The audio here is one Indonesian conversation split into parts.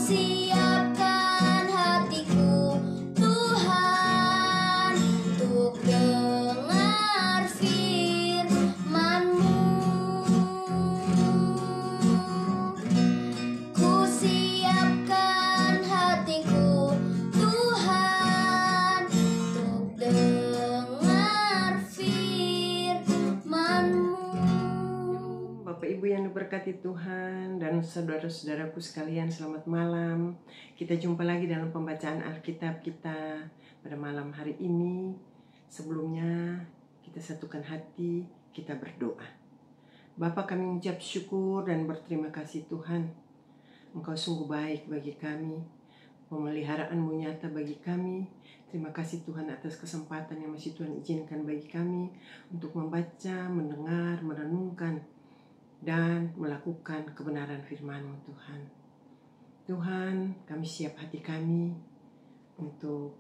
siapkan hatiku Tuhan untuk dengar firman-Mu. Ku siapkan hatiku Tuhan untuk dengar firman-Mu. Bapak Ibu yang diberkati Tuhan dan saudara-saudaraku sekalian, selamat malam. Kita jumpa lagi dalam pembacaan Alkitab kita pada malam hari ini. Sebelumnya kita satukan hati, kita berdoa. Bapa, kami mengucap syukur dan berterima kasih Tuhan. Engkau sungguh baik bagi kami, pemeliharaanmu nyata bagi kami. Terima kasih Tuhan atas kesempatan yang masih Tuhan izinkan bagi kami untuk membaca, mendengar, merenungkan, dan melakukan kebenaran firman-Mu Tuhan. Tuhan, kami siap hati kami untuk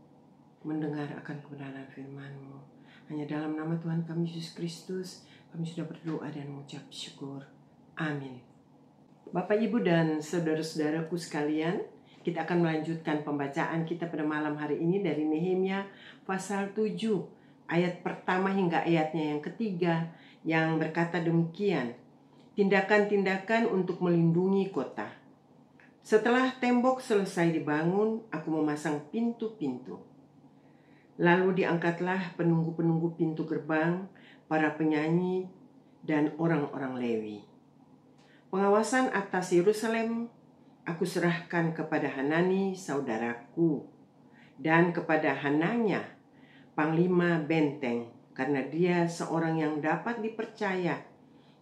mendengar akan kebenaran firman-Mu. Hanya dalam nama Tuhan kami Yesus Kristus, kami sudah berdoa dan mengucap syukur. Amin. Bapak, Ibu, dan saudara-saudaraku sekalian, kita akan melanjutkan pembacaan kita pada malam hari ini dari Nehemia pasal 7, ayat pertama hingga ayatnya yang ketiga, yang berkata demikian. Tindakan-tindakan untuk melindungi kota. Setelah tembok selesai dibangun, aku memasang pintu-pintu. Lalu diangkatlah penunggu-penunggu pintu gerbang, para penyanyi, dan orang-orang Lewi. Pengawasan atas Yerusalem aku serahkan kepada Hanani saudaraku dan kepada Hananya, panglima benteng, karena dia seorang yang dapat dipercaya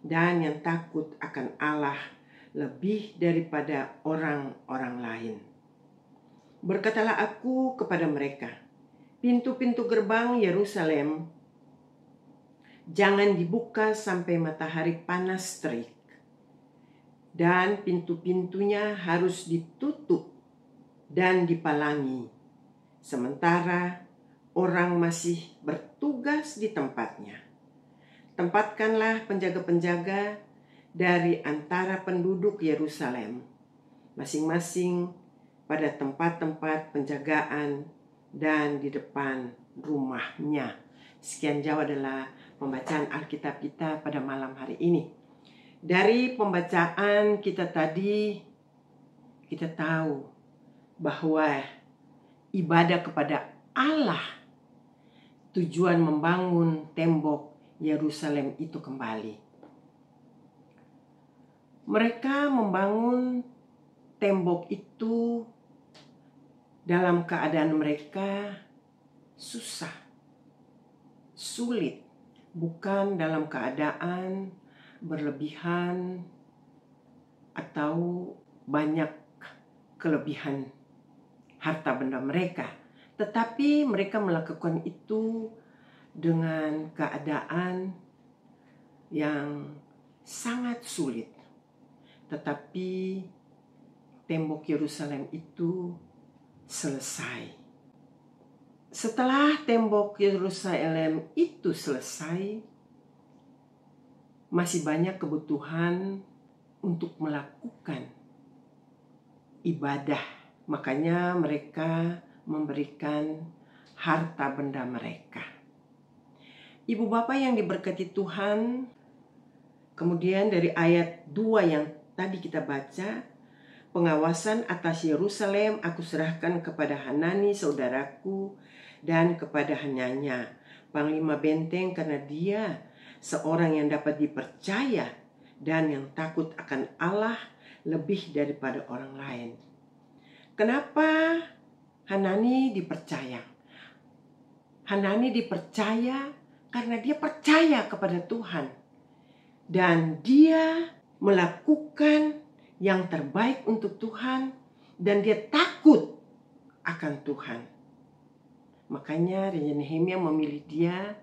dan yang takut akan Allah lebih daripada orang-orang lain. Berkatalah aku kepada mereka, pintu-pintu gerbang Yerusalem jangan dibuka sampai matahari panas terik, dan pintu-pintunya harus ditutup dan dipalangi, sementara orang masih bertugas di tempatnya. Tempatkanlah penjaga-penjaga dari antara penduduk Yerusalem, masing-masing pada tempat-tempat penjagaan dan di depan rumahnya. Sekian jauh adalah pembacaan Alkitab kita pada malam hari ini. Dari pembacaan kita tadi, kita tahu bahwa ibadah kepada Allah, tujuan membangun tembok Yerusalem itu kembali. Mereka membangun tembok itu dalam keadaan mereka susah, sulit, bukan dalam keadaan berlebihan atau banyak kelebihan harta benda mereka, tetapi mereka melakukan itu dengan keadaan yang sangat sulit. Tetapi tembok Yerusalem itu selesai. Setelah tembok Yerusalem itu selesai, masih banyak kebutuhan untuk melakukan ibadah. Makanya mereka memberikan harta benda mereka. Ibu bapak yang diberkati Tuhan, kemudian dari ayat 2 yang tadi kita baca, pengawasan atas Yerusalem aku serahkan kepada Hanani saudaraku dan kepada Hananya, panglima benteng, karena dia seorang yang dapat dipercaya dan yang takut akan Allah lebih daripada orang lain. Kenapa Hanani dipercaya? Hanani dipercaya karena dia percaya kepada Tuhan dan dia melakukan yang terbaik untuk Tuhan dan dia takut akan Tuhan. Makanya Raja Nehemia memilih dia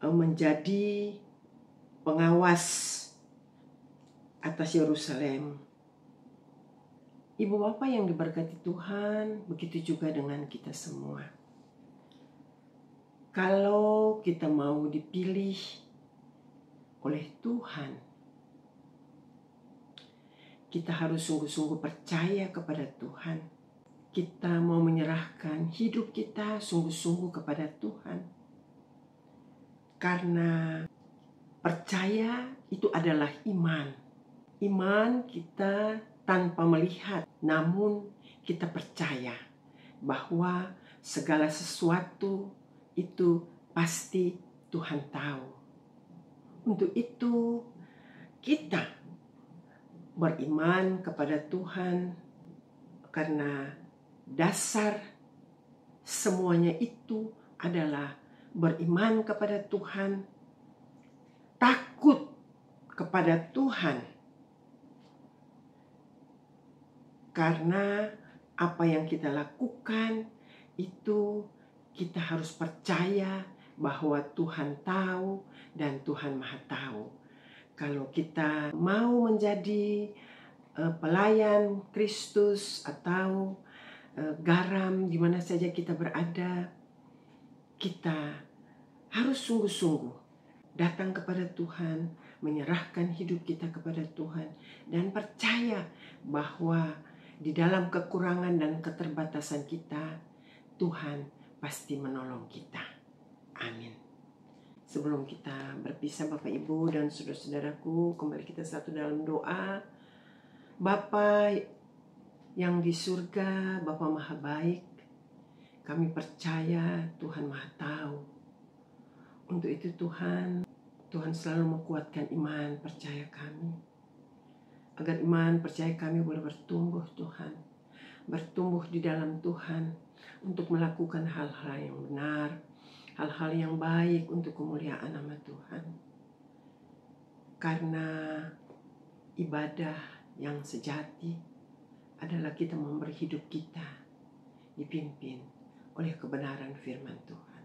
menjadi pengawas atas Yerusalem. Ibu bapak yang diberkati Tuhan, begitu juga dengan kita semua. Kalau kita mau dipilih oleh Tuhan, kita harus sungguh-sungguh percaya kepada Tuhan. Kita mau menyerahkan hidup kita sungguh-sungguh kepada Tuhan. Karena percaya itu adalah iman. Iman kita tanpa melihat, namun kita percaya bahwa segala sesuatu itu pasti Tuhan tahu. Untuk itu kita beriman kepada Tuhan karena dasar semuanya itu adalah beriman kepada Tuhan, takut kepada Tuhan. Karena apa yang kita lakukan itu kita harus percaya bahwa Tuhan tahu dan Tuhan Maha Tahu. Kalau kita mau menjadi pelayan Kristus atau garam di mana saja kita berada, kita harus sungguh-sungguh datang kepada Tuhan, menyerahkan hidup kita kepada Tuhan, dan percaya bahwa di dalam kekurangan dan keterbatasan kita, Tuhan pasti menolong kita. Amin. Sebelum kita berpisah Bapak Ibu dan saudara-saudaraku, kembali kita satu dalam doa. Bapa yang di surga, Bapa Maha Baik, kami percaya Tuhan Maha Tahu. Untuk itu Tuhan selalu menguatkan iman percaya kami. Agar iman percaya kami boleh bertumbuh Tuhan. Bertumbuh di dalam Tuhan untuk melakukan hal-hal yang benar, hal-hal yang baik untuk kemuliaan nama Tuhan. Karena ibadah yang sejati adalah kita memberi hidup kita dipimpin oleh kebenaran firman Tuhan.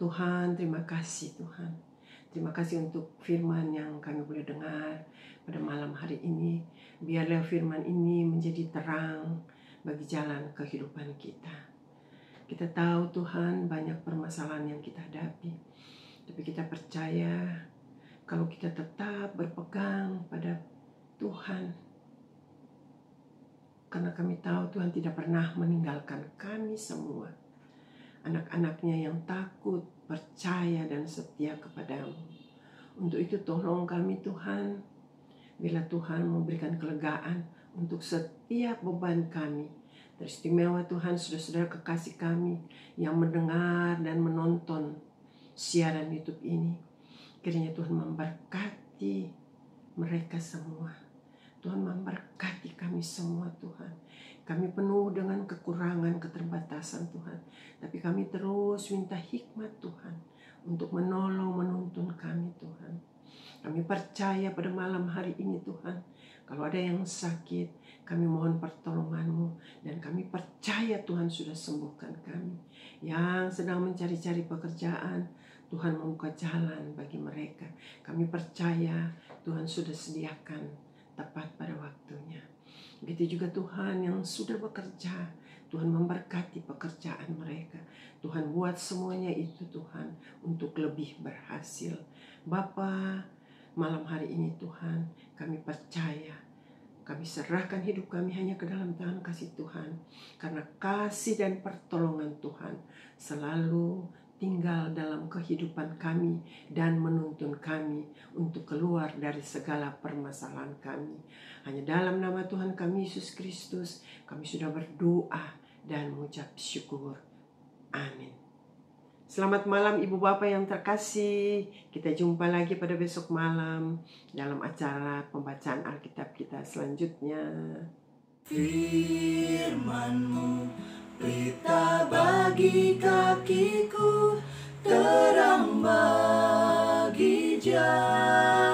Tuhan, terima kasih Tuhan. Terima kasih untuk firman yang kami boleh dengar pada malam hari ini. Biarlah firman ini menjadi terang bagi jalan kehidupan kita. Kita tahu Tuhan banyak permasalahan yang kita hadapi. Tapi kita percaya kalau kita tetap berpegang pada Tuhan. Karena kami tahu Tuhan tidak pernah meninggalkan kami semua. Anak-anaknya yang takut, percaya dan setia kepadamu. Untuk itu tolong kami Tuhan. Bila Tuhan memberikan kelegaan untuk setiap beban kami. Teristimewa Tuhan saudara-saudara kekasih kami yang mendengar dan menonton siaran YouTube ini. Kiranya Tuhan memberkati mereka semua. Tuhan memberkati kami semua Tuhan. Kami penuh dengan kekurangan, keterbatasan Tuhan. Tapi kami terus minta hikmat Tuhan untuk menolong, menuntun kami Tuhan. Kami percaya pada malam hari ini Tuhan. Kalau ada yang sakit, kami mohon pertolongan-Mu. Dan kami percaya Tuhan sudah sembuhkan kami. Yang sedang mencari-cari pekerjaan, Tuhan membuka jalan bagi mereka. Kami percaya Tuhan sudah sediakan tepat pada waktunya. Begitu juga Tuhan yang sudah bekerja, Tuhan memberkati pekerjaan mereka. Tuhan buat semuanya itu Tuhan untuk lebih berhasil. Bapa, malam hari ini Tuhan kami percaya, kami serahkan hidup kami hanya ke dalam tangan kasih Tuhan. Karena kasih dan pertolongan Tuhan selalu tinggal dalam kehidupan kami dan menuntun kami untuk keluar dari segala permasalahan kami. Hanya dalam nama Tuhan kami Yesus Kristus kami sudah berdoa dan mengucap syukur. Amin. Selamat malam Ibu Bapak yang terkasih. Kita jumpa lagi pada besok malam dalam acara pembacaan Alkitab kita selanjutnya. Firman-Mu pelita bagi kakiku, terang bagi jalan.